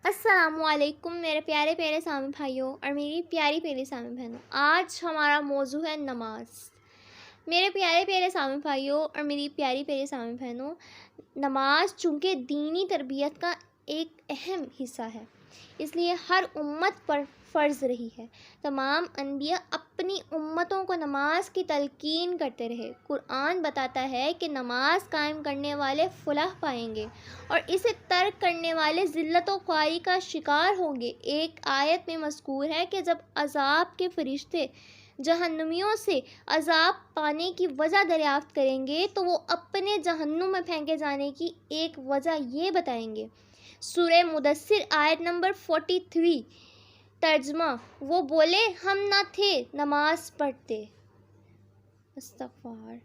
السلام علیکم میرے پیارے پیارے سامع بھائیوں اور میری پیاری پیاری سامع بہنوں. آج ہمارا موضوع ہے نماز. میرے پیارے پیارے سامع بھائیوں اور میری پیاری پیاری سامع بہنوں، نماز چونکہ دینی تربیت کا ایک اہم حصہ ہے، اس لیے ہر امت پر فرض رہی ہے. تمام انبیاء اپنی امتوں کو نماز کی تلقین کرتے رہے. قرآن بتاتا ہے کہ نماز قائم کرنے والے فلاح پائیں گے اور اسے ترک کرنے والے ذلت و خواری کا شکار ہوں گے. ایک آیت میں مذکور ہے کہ جب عذاب کے فرشتے جہنمیوں سے عذاب پانے کی وجہ دریافت کریں گے تو وہ اپنے جہنم میں پھینکے جانے کی ایک وجہ یہ بتائیں گے. سورہ مدثر آیت نمبر 43. ترجمہ: وہ بولے ہم نہ تھے نماز پڑھتے. استغفار.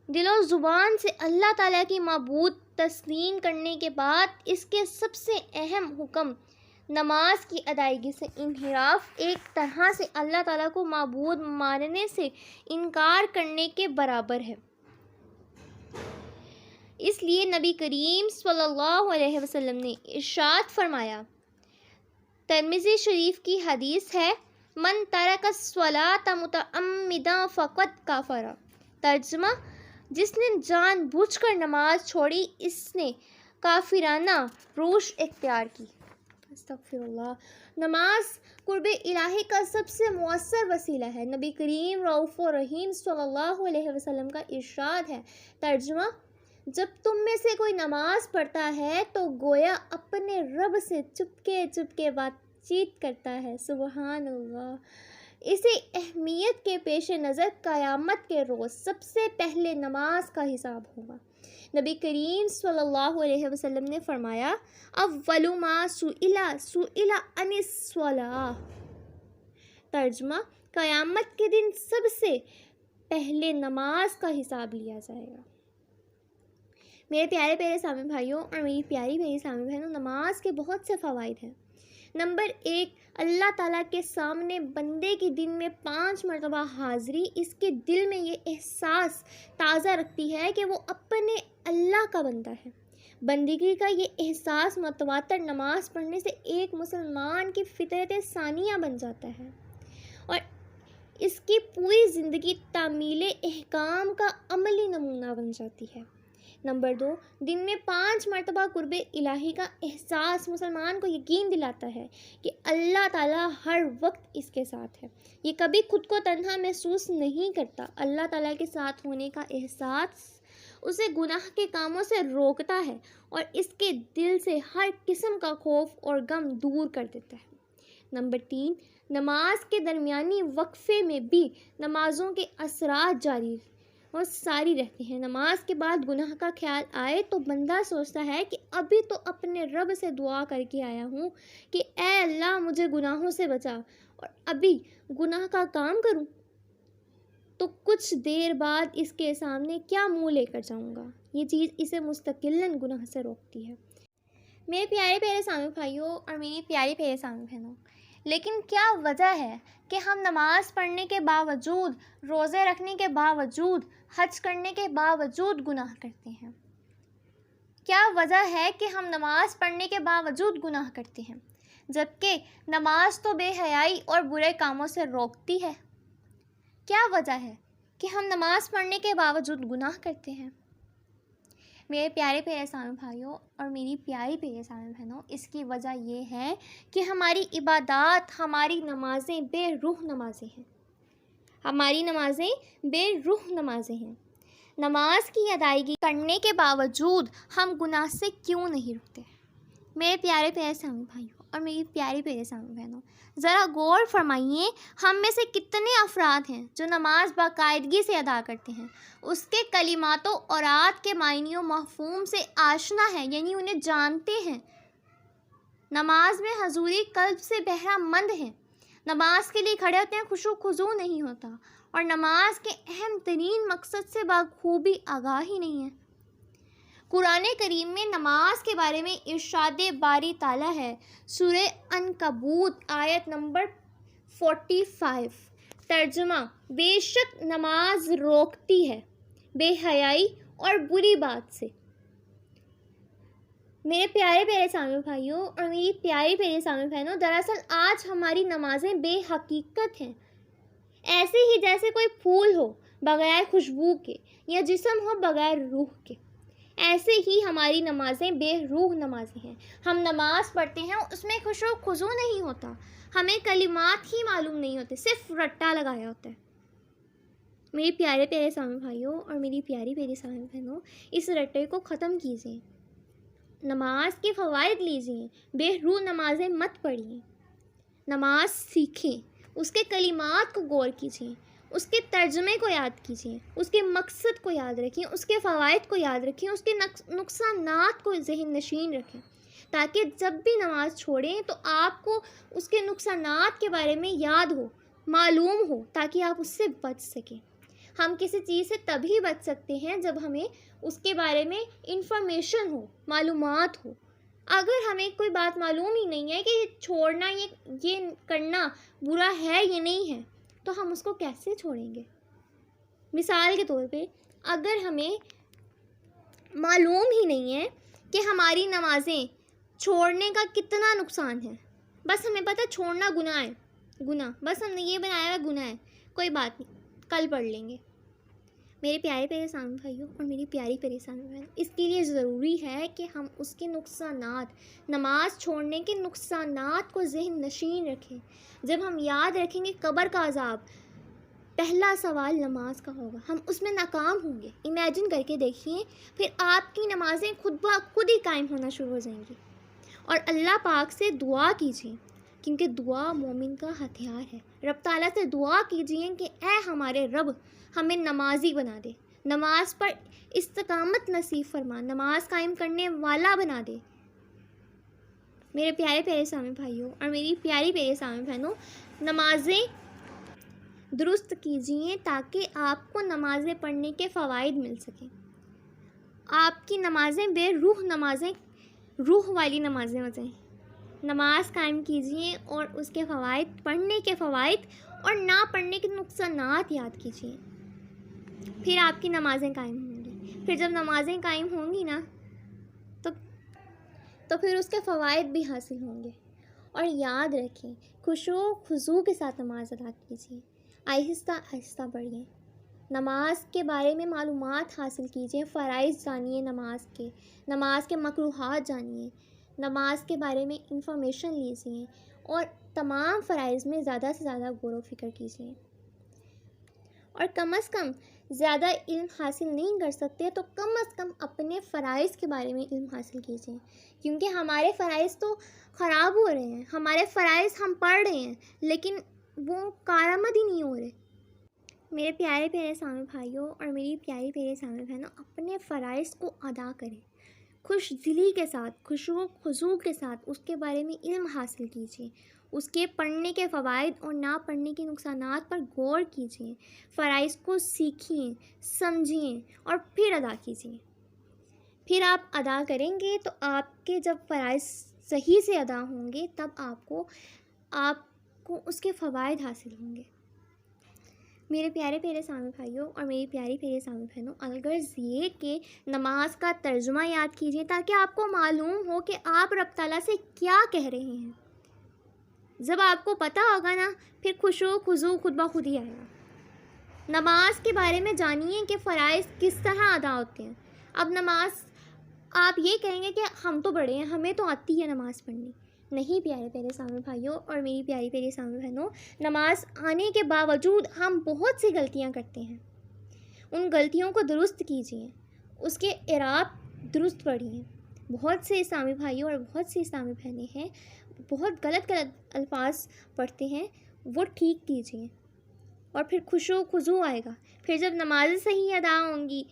دل و زبان سے اللہ تعالیٰ کی معبود تسلیم کرنے کے بعد اس کے سب سے اہم حکم نماز کی ادائیگی سے انحراف ایک طرح سے اللہ تعالیٰ کو معبود ماننے سے انکار کرنے کے برابر ہے. اس لیے نبی کریم صلی اللہ علیہ وسلم نے ارشاد فرمایا، ترمذی شریف کی حدیث ہے، من ترک الصلاۃ متعمدا فقد کفر. ترجمہ: جس نے جان بوجھ کر نماز چھوڑی اس نے کافرانہ روش اختیار کی. استغفر اللہ. نماز قرب الہی کا سب سے مؤثر وسیلہ ہے. نبی کریم رؤوف رحیم صلی اللہ علیہ وسلم کا ارشاد ہے. ترجمہ: جب تم میں سے کوئی نماز پڑھتا ہے تو گویا اپنے رب سے چپکے بات چیت کرتا ہے. سبحان اللہ. اسی اہمیت کے پیش نظر قیامت کے روز سب سے پہلے نماز کا حساب ہوگا. نبی کریم صلی اللہ علیہ وسلم نے فرمایا، اول ما سئل عن الصلاۃ. ترجمہ: قیامت کے دن سب سے پہلے نماز کا حساب لیا جائے گا. میرے پیارے پیارے سامع بھائیوں اور میری پیاری پیاری سامع بہنوں، نماز کے بہت سے فوائد ہیں. نمبر 1، اللہ تعالیٰ کے سامنے بندے کی دن میں 5 مرتبہ حاضری اس کے دل میں یہ احساس تازہ رکھتی ہے کہ وہ اپنے اللہ کا بندہ ہے. بندگی کا یہ احساس متواتر نماز پڑھنے سے ایک مسلمان کی فطرت ثانیہ بن جاتا ہے اور اس کی پوری زندگی تعمیل احکام کا عملی نمونہ بن جاتی ہے. نمبر 2، دن میں 5 مرتبہ قرب الہی کا احساس مسلمان کو یقین دلاتا ہے کہ اللہ تعالیٰ ہر وقت اس کے ساتھ ہے. یہ کبھی خود کو تنہا محسوس نہیں کرتا. اللہ تعالیٰ کے ساتھ ہونے کا احساس اسے گناہ کے کاموں سے روکتا ہے اور اس کے دل سے ہر قسم کا خوف اور غم دور کر دیتا ہے. نمبر 3، نماز کے درمیانی وقفے میں بھی نمازوں کے اثرات جاری اور ساری رہتی ہیں. نماز کے بعد گناہ کا خیال آئے تو بندہ سوچتا ہے کہ ابھی تو اپنے رب سے دعا کر کے آیا ہوں کہ اے اللہ مجھے گناہوں سے بچا، اور ابھی گناہ کا کام کروں تو کچھ دیر بعد اس کے سامنے کیا منہ لے کر جاؤں گا. یہ چیز اسے مستقلاً گناہ سے روکتی ہے. میرے پیارے پیارے سامع بھائیوں اور میری پیاری پیارے سامع بہنوں، لیکن کیا وجہ ہے کہ ہم نماز پڑھنے کے باوجود، روزے رکھنے کے باوجود، حج کرنے کے باوجود گناہ کرتے ہیں؟ کیا وجہ ہے کہ ہم نماز پڑھنے کے باوجود گناہ کرتے ہیں جبکہ نماز تو بے حیائی اور برے کاموں سے روکتی ہے؟ کیا وجہ ہے کہ ہم نماز پڑھنے کے باوجود گناہ کرتے ہیں؟ میرے پیارے پیارے سامع بھائیوں اور میری پیاری پیاری سامع بہنوں، اس کی وجہ یہ ہے کہ ہماری عبادات، ہماری نمازیں بے روح نمازیں ہیں. ہماری نمازیں بے روح نمازیں ہیں. نماز کی ادائیگی کرنے کے باوجود ہم گناہ سے کیوں نہیں رکتے؟ میرے پیارے پیارے سامع بھائیوں اور میری پیاری پیاری سامع بہنوں، ذرا غور فرمائیے، ہم میں سے کتنے افراد ہیں جو نماز باقاعدگی سے ادا کرتے ہیں، اس کے کلمات و اورات کے معنی و مفہوم سے آشنا ہیں، یعنی انہیں جانتے ہیں. نماز میں حضوری قلب سے بہرہ مند ہیں. نماز کے لیے کھڑے ہوتے ہیں، خشوع و خضوع نہیں ہوتا، اور نماز کے اہم ترین مقصد سے بخوبی آگاہ ہی نہیں ہے. قرآن کریم میں نماز کے بارے میں ارشاد باری تعالیٰ ہے. سورہ عنکبوت آیت نمبر 45. ترجمہ: بے شک نماز روکتی ہے بے حیائی اور بری بات سے. میرے پیارے پیارے اسلامی بھائیوں اور میری پیاری پیاری اسلامی بہنوں، دراصل آج ہماری نمازیں بے حقیقت ہیں، ایسے ہی جیسے کوئی پھول ہو بغیر خوشبو کے یا جسم ہو بغیر روح کے، ایسے ہی ہماری نمازیں بے روح نمازیں ہیں۔ ہم نماز پڑھتے ہیں، اس میں خشوع و خضوع نہیں ہوتا، ہمیں کلمات ہی معلوم نہیں ہوتے، صرف رٹا لگایا ہوتا ہے۔ میرے پیارے پیارے اسلامی بھائیوں اور میری پیاری پیاری اسلامی بہنوں، اس رٹے کو ختم کیجیے، نماز کے فوائد لیجیے، بے روح نمازیں مت پڑھیے، نماز سیکھیں، اس کے کلمات کو غور کیجیے، اس کے ترجمے کو یاد کیجیے، اس کے مقصد کو یاد رکھیں، اس کے فوائد کو یاد رکھیں، اس کے نقصانات کو ذہن نشین رکھیں، تاکہ جب بھی نماز چھوڑیں تو آپ کو اس کے نقصانات کے بارے میں یاد ہو، معلوم ہو، تاکہ آپ اس سے بچ سکیں۔ ہم کسی چیز سے تبھی بچ سکتے ہیں جب ہمیں اس کے بارے میں انفارمیشن ہو، معلومات ہو۔ اگر ہمیں کوئی بات معلوم ہی نہیں ہے کہ یہ چھوڑنا، یہ کرنا برا ہے یا نہیں ہے، تو ہم اس کو کیسے چھوڑیں گے؟ مثال کے طور پہ اگر ہمیں معلوم ہی نہیں ہے کہ ہماری نمازیں چھوڑنے کا کتنا نقصان ہے، بس ہمیں پتہ چھوڑنا گناہ ہے، گناہ، بس ہم نے یہ بنایا ہوا گناہ ہے، کوئی بات نہیں، کل پڑھ لیں گے۔ میرے پیارے پیارے اسلامی بھائیوں اور میری پیاری پیاری اسلامی بہنوں، اس کے لیے ضروری ہے کہ ہم اس کے نقصانات، نماز چھوڑنے کے نقصانات کو ذہن نشین رکھیں۔ جب ہم یاد رکھیں گے قبر کا عذاب، پہلا سوال نماز کا ہوگا، ہم اس میں ناکام ہوں گے۔ امیجن کر کے دیکھیے، پھر آپ کی نمازیں خود ہی قائم ہونا شروع ہو جائیں گی۔ اور اللہ پاک سے دعا کیجیے، کیونکہ دعا مومن کا ہتھیار ہے۔ رب تعالیٰ سے دعا کیجیے کہ اے ہمارے رب، ہمیں نمازی بنا دے، نماز پر استقامت نصیب فرما، نماز قائم کرنے والا بنا دے۔ میرے پیارے پیارے اسلامی بھائیوں اور میری پیاری پیاری اسلامی بہنوں، نمازیں درست کیجیے تاکہ آپ کو نمازیں پڑھنے کے فوائد مل سکیں۔ آپ کی نمازیں بے روح نمازیں روح والی نمازیں ہو جائیں۔ نماز قائم کیجیے اور اس کے فوائد، پڑھنے کے فوائد اور نہ پڑھنے کے نقصانات یاد کیجیے، پھر آپ کی نمازیں قائم ہوں گی۔ پھر جب نمازیں قائم ہوں گی نا تو پھر اس کے فوائد بھی حاصل ہوں گے۔ اور یاد رکھیں، خشوع و خضوع کے ساتھ نماز ادا کیجیے، آہستہ آہستہ پڑھیے، نماز کے بارے میں معلومات حاصل کیجیے، فرائض جانیے، نماز کے مکروہات جانیے، نماز کے بارے میں انفارمیشن لیجیے اور تمام فرائض میں زیادہ سے زیادہ غور و فکر کیجیے۔ اور کم از کم زیادہ علم حاصل نہیں کر سکتے تو کم از کم اپنے فرائض کے بارے میں علم حاصل کیجیے، کیونکہ ہمارے فرائض تو خراب ہو رہے ہیں، ہمارے فرائض ہم پڑھ رہے ہیں لیکن وہ کارآمد ہی نہیں ہو رہے۔ میرے پیارے پیارے اسلامی بھائیوں اور میری پیاری پیاری اسلامی بہنوں، اپنے فرائض کو ادا کریں، خوش دلی کے ساتھ، خشوع و خضوع کے ساتھ اس کے بارے میں علم حاصل کیجیے، اس کے پڑھنے کے فوائد اور نہ پڑھنے کے نقصانات پر غور کیجیے، فرائض کو سیکھیں، سمجھیں اور پھر ادا کیجیے۔ پھر آپ ادا کریں گے تو آپ کے جب فرائض صحیح سے ادا ہوں گے تب آپ کو اس کے فوائد حاصل ہوں گے۔ میرے پیارے پیارے اسلامی بھائیوں اور میری پیاری پیاری اسلامی بہنوں، الغرض یہ کہ نماز کا ترجمہ یاد کیجیے تاکہ آپ کو معلوم ہو کہ آپ رب تعالیٰ سے کیا کہہ رہے ہیں۔ جب آپ کو پتہ ہوگا نا، پھر خشوع و خضوع خود بخود ہی آئے گا۔ نماز کے بارے میں جانیے کہ فرائض کس طرح ادا ہوتے ہیں۔ اب نماز آپ یہ کہیں گے کہ ہم تو بڑے ہیں، ہمیں تو آتی ہے نماز پڑھنی۔ نہیں پیارے پیارے اسلامی بھائیوں اور میری پیاری پیاری اسلامی بہنوں، نماز آنے کے باوجود ہم بہت سی غلطیاں کرتے ہیں، ان غلطیوں کو درست کیجیے، اس کے اعراب درست پڑھیے۔ بہت سے اسلامی بھائیوں اور بہت سی اسلامی بہنیں ہیں بہت غلط الفاظ پڑھتے ہیں، وہ ٹھیک کیجیے اور پھر خشوع و خضوع آئے گا۔ پھر جب نمازیں صحیح ادا ہوں گی،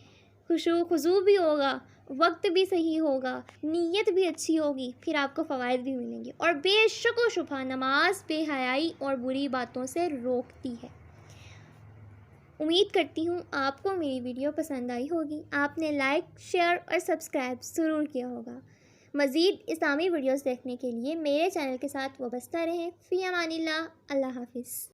خشوع و خضوع بھی ہوگا، وقت بھی صحیح ہوگا، نیت بھی اچھی ہوگی، پھر آپ کو فوائد بھی ملیں گے۔ اور بے شک و شبہ نماز بے حیائی اور بری باتوں سے روکتی ہے۔ امید کرتی ہوں آپ کو میری ویڈیو پسند آئی ہوگی، آپ نے لائک، شیئر اور سبسکرائب ضرور کیا ہوگا۔ مزید اسلامی ویڈیوز دیکھنے کے لیے میرے چینل کے ساتھ وابستہ رہیں۔ فی امان اللہ، اللہ حافظ۔